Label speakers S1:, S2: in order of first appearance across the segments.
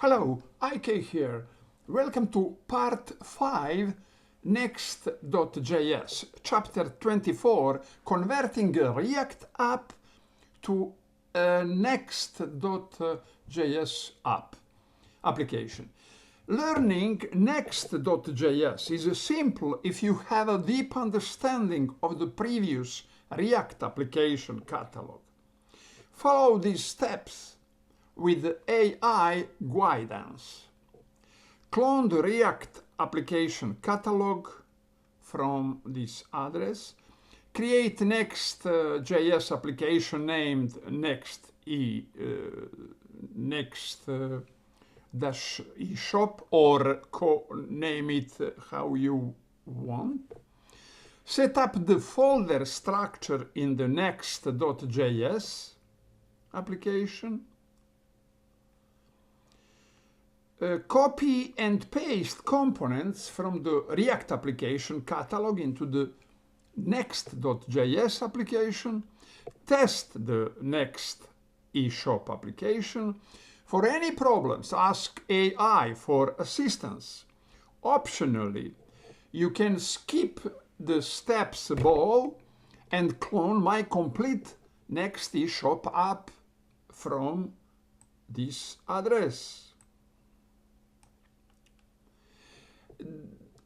S1: Hello, IK here. Welcome to part 5, Next.js, chapter 24, converting a React app to a Next.js application. Learning Next.js is simple if you have a deep understanding of the previous React application catalog. Follow these steps with AI guidance. Clone the React application catalog from this address. Create Next.js application named next-eshop or name it how you want. Set up the folder structure in the next.js application. Copy and paste components from the React application catalog into the next.js application. Test the next-eshop application. For any problems, ask AI for assistance. Optionally, you can skip the steps above and clone my complete next-eshop app from this address.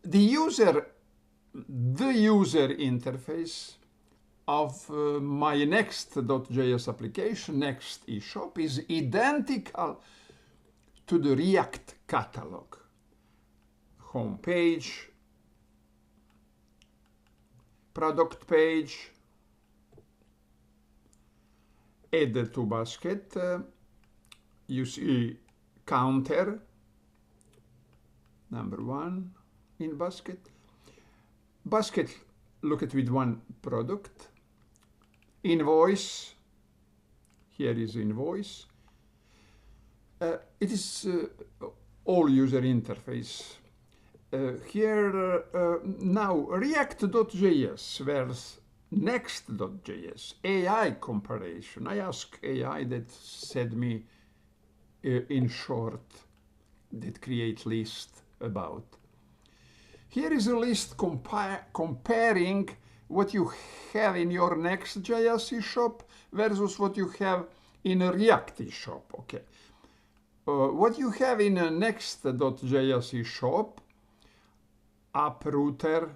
S1: The user interface of my next.js application, next-eshop, is identical to the React catalog. Home page, product page, add to basket, you see counter, number 1 in basket. Basket, look at with one product. Invoice, here is invoice. It is all user interface. Now React.js versus Next.js, AI comparison. I asked AI that said me in short, that create list about. Here is a list comparing what you have in your Next.js shop versus what you have in a React shop. Okay. What you have in a Next.js shop, app router,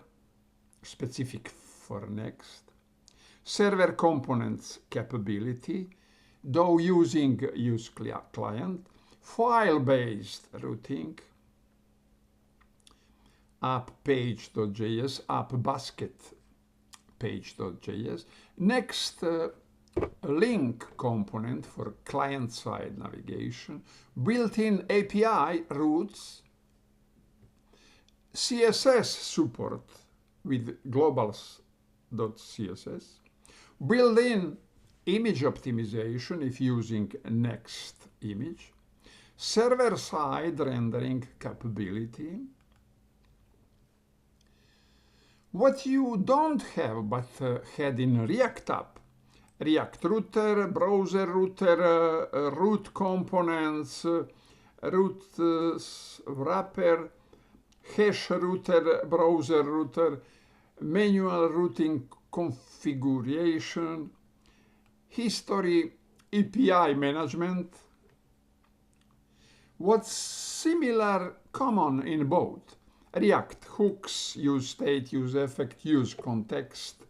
S1: specific for Next, server components capability, though using use client, file-based routing, app page.js, app basket page.js, next link component for client-side navigation, built-in API routes, CSS support with globals.css, built-in image optimization if using Next image, server-side rendering capability. What you don't have but had in React app, React router, browser router, root components, root wrapper, hash router, browser router, manual routing configuration, history, API management. What's similar common in both? React hooks, use state, use effect, use context.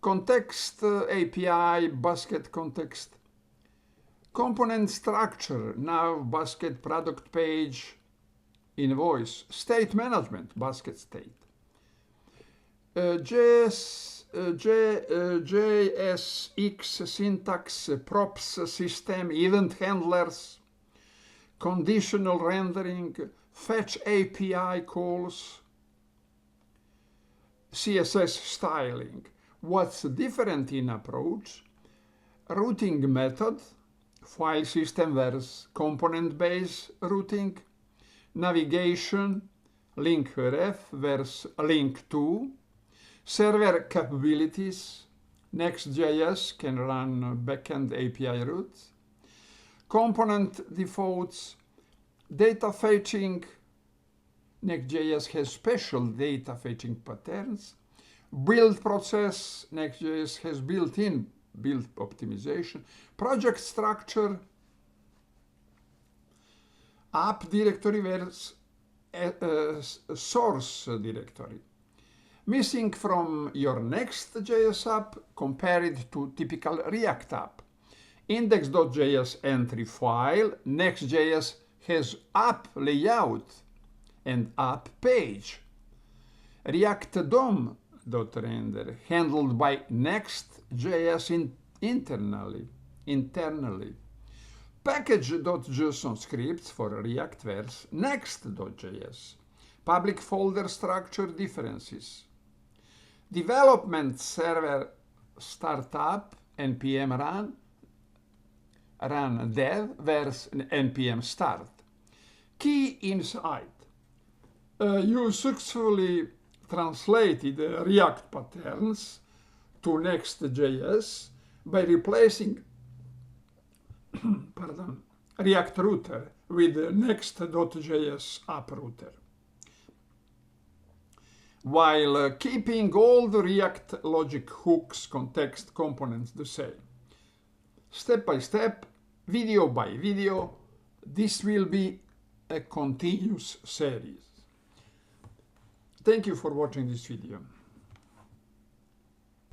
S1: Context API, basket context. Component structure, now basket product page, invoice. State management, basket state. JSX syntax, props system, event handlers, conditional rendering, fetch API calls, CSS styling. What's different in approach? Routing method, file system versus component-based routing, navigation, link ref versus link to, server capabilities, Next.js can run backend API routes, component defaults, Data fetching. Next.js has special data fetching patterns. Build process. Next.js has built-in build optimization. Project structure. App directory versus source directory. Missing from your Next.js app, compare it to typical React app. Index.js entry file. Next.js has app layout and app page. React DOM.render handled by Next.js internally. Package.json scripts for React versus Next.js. Public folder structure differences. Development server startup npm run dev versus npm start. Key insight. You successfully translated React patterns to Next.js by replacing React router with Next.js app router, while keeping all the React logic hooks context components the same. Step by step, video by video, this will be a continuous series. Thank you for watching this video.